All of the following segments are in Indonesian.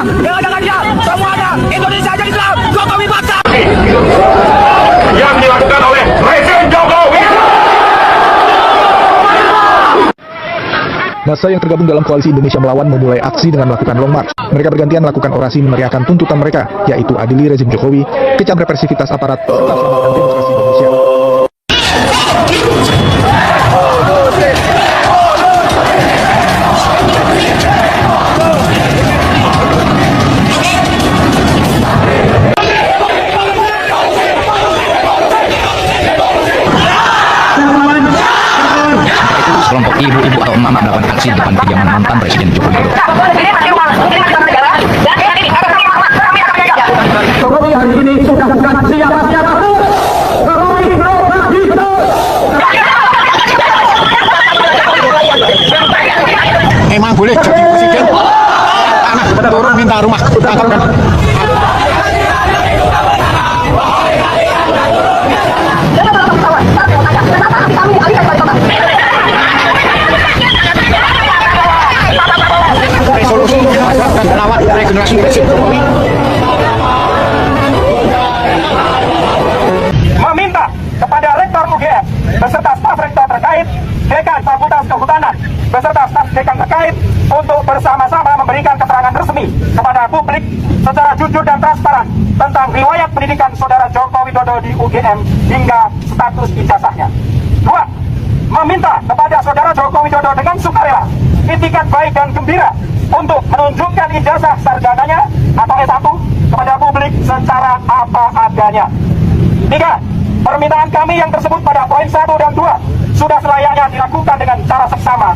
dengan dia semuanya Indonesia jadi Islam. Jokowi bangsa yang dilakukan oleh rezim Jokowi. Massa yang tergabung dalam koalisi Indonesia Melawan memulai aksi dengan melakukan long march. Mereka bergantian melakukan orasi meneriakan tuntutan mereka, yaitu adili rezim Jokowi, kecam represivitas aparat, serta selamatkan demokrasi Indonesia. Kelompok ibu-ibu atau emak-emak melakukan aksi di depan kediaman mantan Presiden Joko Widodo. Jokowi hari ini sudah bukan siapa-siapa. Jokowi emang boleh jadi presiden. Anak turun minta rumah tangkapkan. Resolusi dan melawan regenerasi Presiden Jokowi. meminta kepada Rektor UGM beserta staf rektor terkait, dekan Fakultas Kehutanan beserta staf dekan terkait untuk bersama-sama memberikan keterangan resmi kepada publik secara jujur dan transparan tentang riwayat pendidikan saudara Joko Widodo di UGM hingga status ijazahnya. 2. Meminta kepada saudara Joko Widodo dengan sukarela, itikat baik dan gembira untuk menunjukkan ijazah sarjananya atau S1 kepada publik secara apa adanya. 3. Permintaan kami yang tersebut pada poin 1 dan 2 sudah selayaknya dilakukan dengan cara seksama.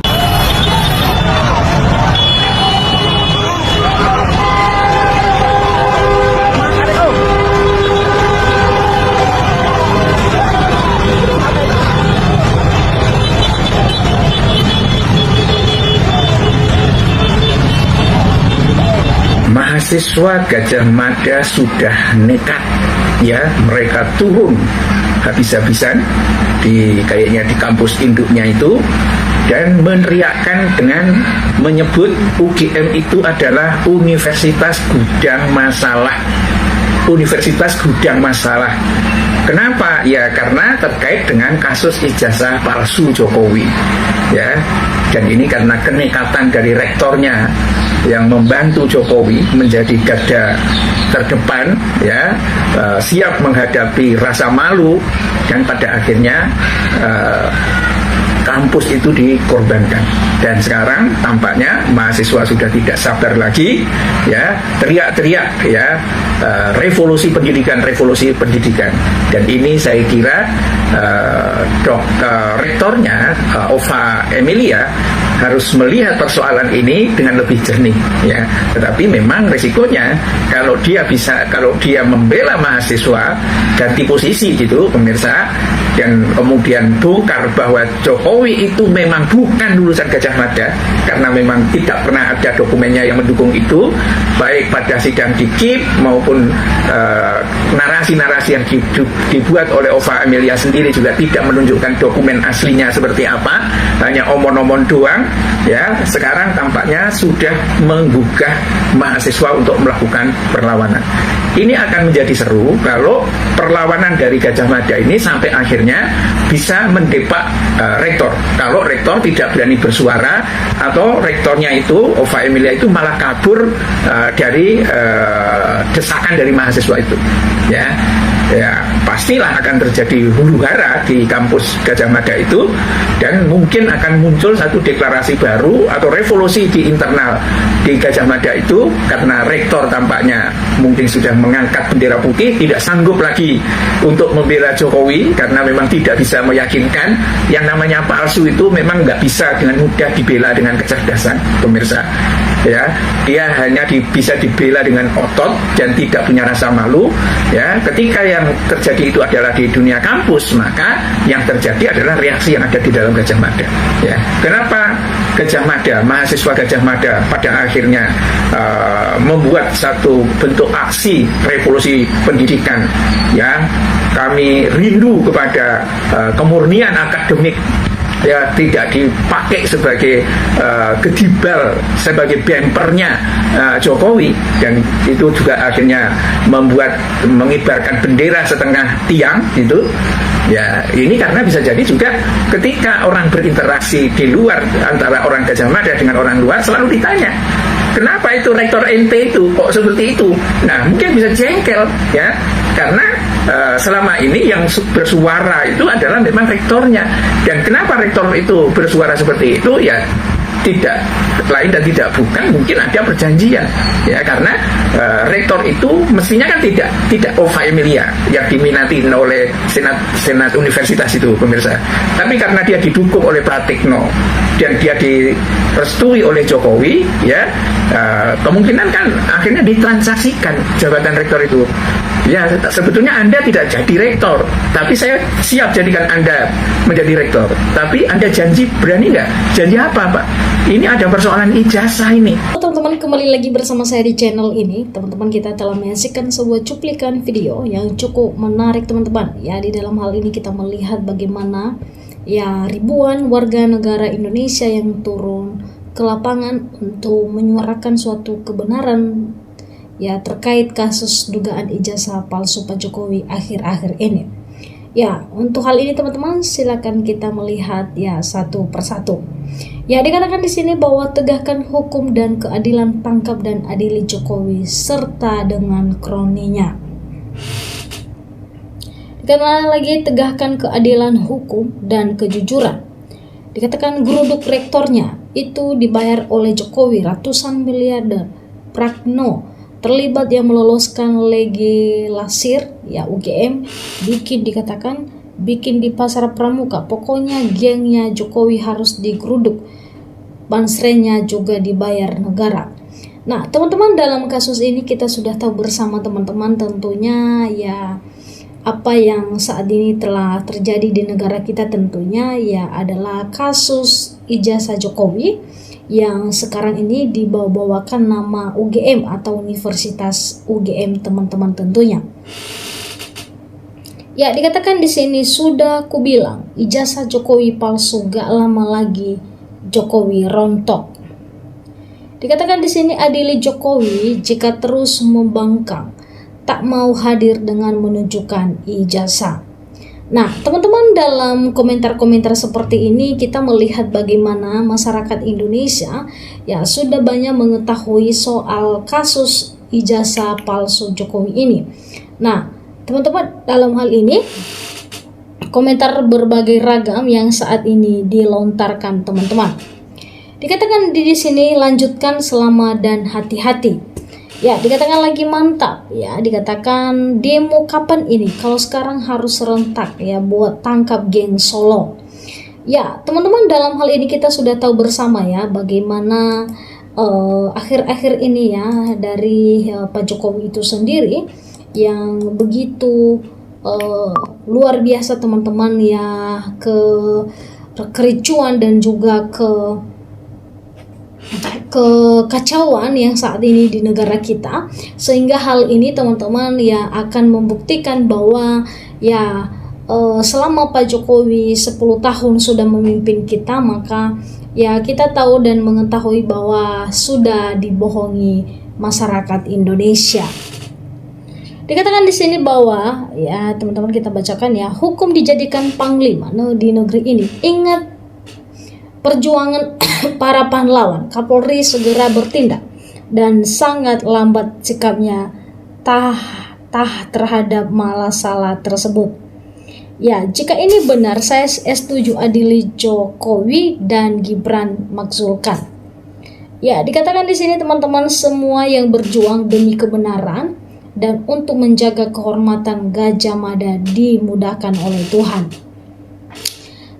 Mahasiswa Gajah Mada sudah nekat, ya, mereka turun habis-habisan kayaknya di kampus induknya itu dan meneriakkan dengan menyebut UGM itu adalah Universitas Gudang Masalah. Universitas Gudang Masalah. Kenapa? Ya karena terkait dengan kasus ijazah palsu Jokowi, ya. Dan ini karena kenekatan dari rektornya yang membantu Jokowi menjadi garda terdepan, ya, siap menghadapi rasa malu dan pada akhirnya kampus itu dikorbankan. Dan sekarang tampaknya mahasiswa sudah tidak sabar lagi, ya, teriak-teriak, ya, revolusi pendidikan. Dan ini saya kira rektornya Ova Emilia harus melihat persoalan ini dengan lebih jernih, ya. Tetapi memang resikonya kalau dia membela mahasiswa ganti posisi gitu pemirsa, dan kemudian bongkar bahwa Jokowi itu memang bukan lulusan Gajah Mada karena memang tidak pernah ada dokumennya yang mendukung itu, baik pada sidang di KIP maupun narasi-narasi yang dibuat oleh Ova Emilia sendiri juga tidak menunjukkan dokumen aslinya seperti apa, hanya omon-omon doang, ya. Sekarang tampaknya sudah menggugah mahasiswa untuk melakukan perlawanan. Ini akan menjadi seru kalau perlawanan dari Gajah Mada ini sampai akhirnya bisa mendepak rektor. Kalau rektor tidak berani bersuara atau rektornya itu, Ova Emilia itu malah kabur dari desakan dari mahasiswa itu, ya. Ya pastilah akan terjadi huru-hara di kampus Gajah Mada itu, dan mungkin akan muncul satu deklarasi baru atau revolusi di internal di Gajah Mada itu karena rektor tampaknya mungkin sudah mengangkat bendera putih, tidak sanggup lagi untuk membela Jokowi karena memang tidak bisa meyakinkan. Yang namanya palsu itu memang nggak bisa dengan mudah dibela dengan kecerdasan, pemirsa, ya. Dia hanya bisa dibela dengan otot dan tidak punya rasa malu, ya. Ketika yang terjadi itu adalah di dunia kampus, maka yang terjadi adalah reaksi yang ada di dalam Gajah Mada, ya. Kenapa Gajah Mada, mahasiswa Gajah Mada pada akhirnya membuat satu bentuk aksi revolusi pendidikan, ya. Kami rindu kepada kemurnian akademik ya tidak dipakai sebagai gedibal, sebagai bempernya Jokowi, dan itu juga akhirnya membuat mengibarkan bendera setengah tiang gitu. Ya, ini karena bisa jadi juga ketika orang berinteraksi di luar antara orang Gajah Mada dengan orang luar selalu ditanya, kenapa itu rektor ente itu kok seperti itu? Nah, mungkin bisa jengkel ya, karena selama ini yang bersuara itu adalah memang rektornya. Dan kenapa rektor itu bersuara seperti itu? Ya tidak lain dan tidak bukan, mungkin ada perjanjian ya, karena rektor itu mestinya kan tidak Ova Emilia yang diminati oleh senat universitas itu, pemirsa, tapi karena dia didukung oleh Pratikno dan dia direstui oleh Jokowi ya, kemungkinan kan akhirnya ditransaksikan jabatan rektor itu. Ya, sebetulnya Anda tidak jadi rektor, tapi saya siap jadikan Anda menjadi rektor. Tapi Anda janji, berani nggak? Janji apa, Pak? Ini ada persoalan ijazah ini. Teman-teman, kembali lagi bersama saya di channel ini. Teman-teman, kita telah menyaksikan sebuah cuplikan video yang cukup menarik, teman-teman. Ya, di dalam hal ini kita melihat bagaimana ya ribuan warga negara Indonesia yang turun ke lapangan untuk menyuarakan suatu kebenaran ya terkait kasus dugaan ijazah palsu Pak Jokowi akhir-akhir ini. Ya, untuk hal ini teman-teman silakan kita melihat ya satu persatu. Ya, dikatakan di sini bahwa tegakkan hukum dan keadilan, tangkap dan adili Jokowi serta dengan kroninya. Dikatakan lagi tegakkan keadilan hukum dan kejujuran. Dikatakan geruduk rektornya itu dibayar oleh Jokowi ratusan miliarder. Pratikno terlibat yang meloloskan legilasir ya UGM, bikin di pasar pramuka. Pokoknya gengnya Jokowi harus digeruduk, bansrenya juga dibayar negara. Nah teman-teman, dalam kasus ini kita sudah tahu bersama teman-teman tentunya ya apa yang saat ini telah terjadi di negara kita, tentunya ya adalah kasus ijazah Jokowi yang sekarang ini dibawa-bawakan nama UGM atau Universitas UGM, teman-teman tentunya. Ya, dikatakan di sini sudah kubilang ijazah Jokowi palsu, gak lama lagi Jokowi rontok. Dikatakan di sini adili Jokowi jika terus membangkang, tak mau hadir dengan menunjukkan ijazah. Nah, teman-teman, dalam komentar-komentar seperti ini kita melihat bagaimana masyarakat Indonesia ya sudah banyak mengetahui soal kasus ijazah palsu Jokowi ini. Nah, teman-teman, dalam hal ini komentar berbagai ragam yang saat ini dilontarkan, teman-teman. Dikatakan di sini lanjutkan selama dan hati-hati. Ya, dikatakan lagi mantap ya, dikatakan demo kapan ini kalau sekarang harus serentak ya buat tangkap geng Solo. Ya, teman-teman, dalam hal ini kita sudah tahu bersama ya bagaimana akhir-akhir ini ya dari Pak Jokowi itu sendiri yang begitu luar biasa, teman-teman ya, kericuan dan juga kekacauan yang saat ini di negara kita, sehingga hal ini teman-teman ya akan membuktikan bahwa ya selama Pak Jokowi 10 tahun sudah memimpin kita, maka ya kita tahu dan mengetahui bahwa sudah dibohongi masyarakat Indonesia. Dikatakan di sini bahwa ya teman-teman, kita bacakan ya, hukum dijadikan panglima di negeri ini. Ingat perjuangan para pahlawan, Kapolri segera bertindak dan sangat lambat sikapnya terhadap masalah tersebut. Ya, jika ini benar, saya setuju adili Jokowi dan Gibran makzulkan. Ya, dikatakan di sini teman-teman, semua yang berjuang demi kebenaran dan untuk menjaga kehormatan Gajah Mada dimudahkan oleh Tuhan.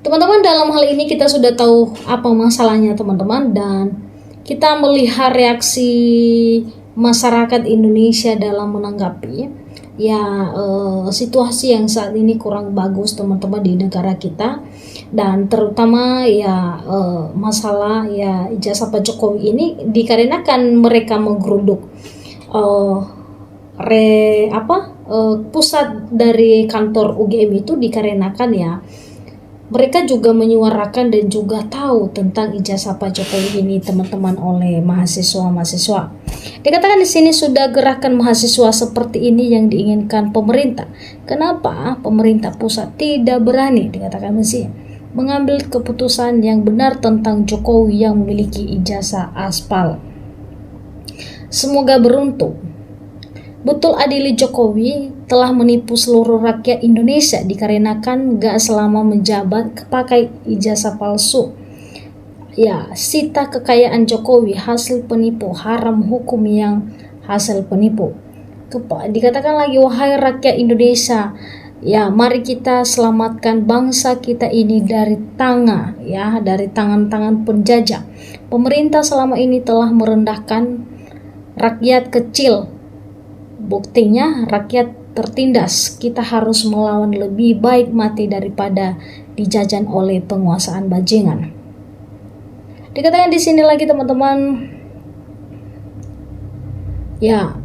Teman-teman, dalam hal ini kita sudah tahu apa masalahnya, teman-teman, dan kita melihat reaksi masyarakat Indonesia dalam menanggapi ya situasi yang saat ini kurang bagus, teman-teman, di negara kita, dan terutama ya masalah ya ijazah Pak Jokowi ini dikarenakan mereka menggeruduk pusat dari kantor UGM itu, dikarenakan ya mereka juga menyuarakan dan juga tahu tentang ijazah Pak Jokowi ini teman-teman oleh mahasiswa-mahasiswa. Dikatakan di sini sudah gerakan mahasiswa seperti ini yang diinginkan pemerintah. Kenapa pemerintah pusat tidak berani, dikatakan Messi, mengambil keputusan yang benar tentang Jokowi yang memiliki ijazah aspal. Semoga beruntung. Betul adili Jokowi telah menipu seluruh rakyat Indonesia dikarenakan gak selama menjabat pakai ijazah palsu. Ya, sita kekayaan Jokowi hasil penipu, haram hukum yang hasil penipu. Dikatakan lagi, wahai rakyat Indonesia, ya mari kita selamatkan bangsa kita ini dari tangan-tangan penjajah. Pemerintah selama ini telah merendahkan rakyat kecil. Buktinya rakyat tertindas. Kita harus melawan, lebih baik mati daripada dijajan oleh penguasaan bajingan. Dikatakan di sini lagi teman-teman, ya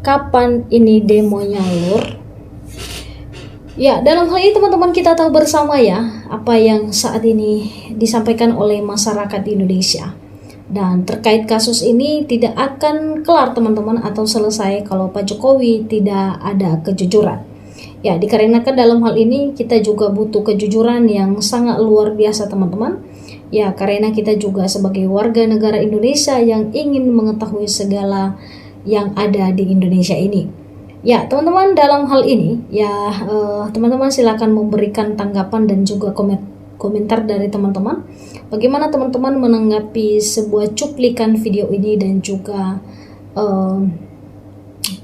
kapan ini demonya lur? Ya, dalam hal ini teman-teman kita tahu bersama ya apa yang saat ini disampaikan oleh masyarakat Indonesia. Dan terkait kasus ini tidak akan kelar teman-teman atau selesai kalau Pak Jokowi tidak ada kejujuran. Ya, dikarenakan dalam hal ini kita juga butuh kejujuran yang sangat luar biasa teman-teman. Ya, karena kita juga sebagai warga negara Indonesia yang ingin mengetahui segala yang ada di Indonesia ini. Ya, teman-teman dalam hal ini ya teman-teman silakan memberikan tanggapan dan juga komentar dari teman-teman. Bagaimana teman-teman menanggapi sebuah cuplikan video ini dan juga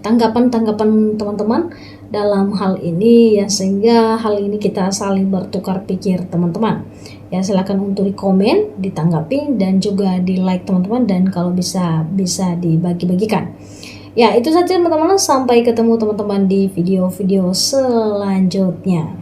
tanggapan-tanggapan teman-teman dalam hal ini ya, sehingga hal ini kita saling bertukar pikir teman-teman. Ya, silakan untuk di komen, ditanggapi dan juga di like teman-teman, dan kalau bisa dibagi-bagikan. Ya, itu saja teman-teman, sampai ketemu teman-teman di video-video selanjutnya.